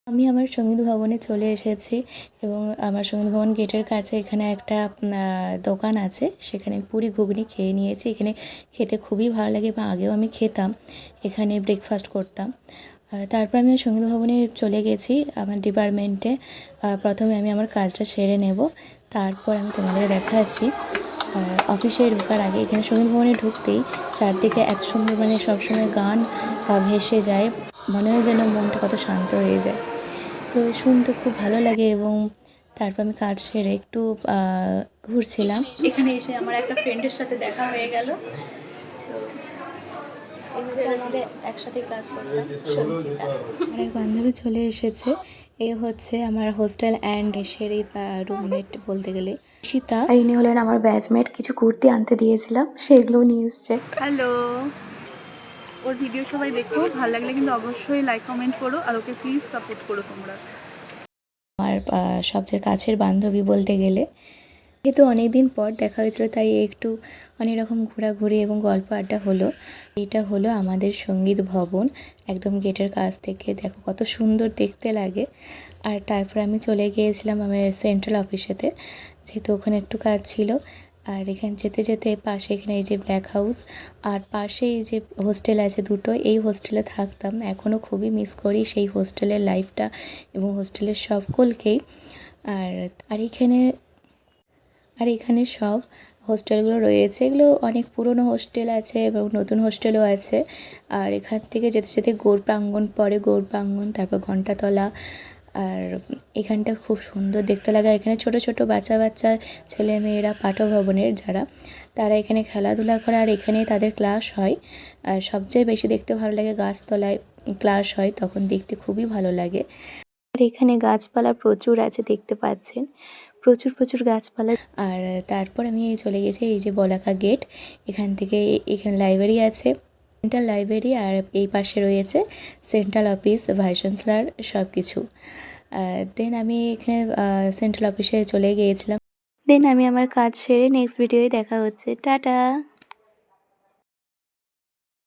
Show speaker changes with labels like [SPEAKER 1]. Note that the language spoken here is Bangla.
[SPEAKER 1] আমি আমার সঙ্গীত ভবনে চলে এসেছি এবং আমার সঙ্গীত ভবন গেটের কাছে এখানে একটা দোকান আছে, সেখানে পুরি ঘুগনি খেয়ে নিয়েছি। এখানে খেতে খুবই ভালো লাগে এবং আগেও আমি খেতাম, এখানে ব্রেকফাস্ট করতাম। তারপর আমি সঙ্গীত ভবনে চলে গেছি আমার ডিপার্টমেন্টে। প্রথমে আমি আমার কাজটা সেরে নেব, তারপর আমি তোমাদেরকে দেখাচ্ছি। অফিসে ঢোকার আগে এখানে সঙ্গীত ভবনে ঢুকতেই চারদিকে এত সুন্দর সবসময় গান ভেসে যায়, মনে হয় যেন মনটা কত শান্ত হয়ে যায়। তো শুনতে খুব ভালো লাগে এবং তারপর আমি কাজ সেরে একটু ঘুরছিলাম। এখানে এসে আমার একটা ফ্রেন্ডের সাথে দেখা হয়ে গেল। তো আমাদের একসাথে কাজ করতাম সঞ্চিতা। আমার এক বান্ধবী চলে এসেছে, এ হচ্ছে আমার হোস্টেল অ্যান্ড ডেশেরই রুমমেট বলতে গেলে সীতা, আর ইনি হলেন আমার ব্যাচমেট। কিছু কুর্তি আনতে দিয়েছিলাম, সেগুলোও নিয়ে এসছে।
[SPEAKER 2] হ্যালো, ওর ভিডিও সবাই দেখো, ভালো লাগলে কিন্তু অবশ্যই লাইক কমেন্ট করো আর ওকে প্লিজ সাপোর্ট করো তোমরা।
[SPEAKER 1] আমার সবচেয়ে কাছের বান্ধবী বলতে গেলে, যেহেতু অনেকদিন পর দেখা হয়েছিল তাই একটু অনেক রকম ঘোরাঘুরি এবং গল্প আড্ডা হলো। এটা হলো আমাদের সঙ্গীত ভবন, একদম গেটের কাছ থেকে দেখো কত সুন্দর দেখতে লাগে। আর তারপর আমি চলে গিয়েছিলাম আমার সেন্ট্রাল অফিসেতে, যেহেতু ওখানে একটু কাজ ছিল। আর এখানে যেতে যেতে পাশে এখানে এই যে ব্ল্যাক হাউস, আর পাশে এই যে হোস্টেল আছে দুটো, এই হোস্টেলে থাকতাম। এখনও খুবই মিস করি সেই হোস্টেলের লাইফটা এবং হোস্টেলের সকলকেই। আর আর এখানে সব হোস্টেলগুলো রয়েছে, এগুলো অনেক পুরনো হোস্টেল আছে এবং নতুন হোস্টেলও আছে। আর এখান থেকে যেতে যেতে গৌড় প্রাঙ্গণ পরে, গৌড় প্রাঙ্গণ, তারপর ঘণ্টাতলা। আর এখানটা খুব সুন্দর দেখতে লাগে। এখানে ছোট ছোট বাচ্চা ছেলেমেয়েরা পাঠভবনের যারা, তারা এখানে খেলাধুলা করে আর এখানেই তাদের ক্লাস হয়। আর সবচেয়ে বেশি দেখতে ভালো লাগে গাছতলায় ক্লাস হয়, তখন দেখতে খুবই ভালো লাগে। আর এখানে গাছপালা প্রচুর আছে, দেখতে পাচ্ছেন প্রচুর গাছপালা। আর তারপর আমি চলে গেছি এই যে বলাকা গেট, এখান থেকে এখানে লাইব্রেরি আছে, সেন্ট্রাল লাইব্রেরি, আর এই পাশে রয়েছে সেন্ট্রাল অফিস, ভাইস চ্যান্সেলর সব কিছু। দেন আমি এখানে সেন্ট্রাল অফিসে চলে গিয়েছিলাম। দেন আমি আমার কাজ সেরে নেক্সট ভিডিওয়ে দেখা হচ্ছে, টাটা।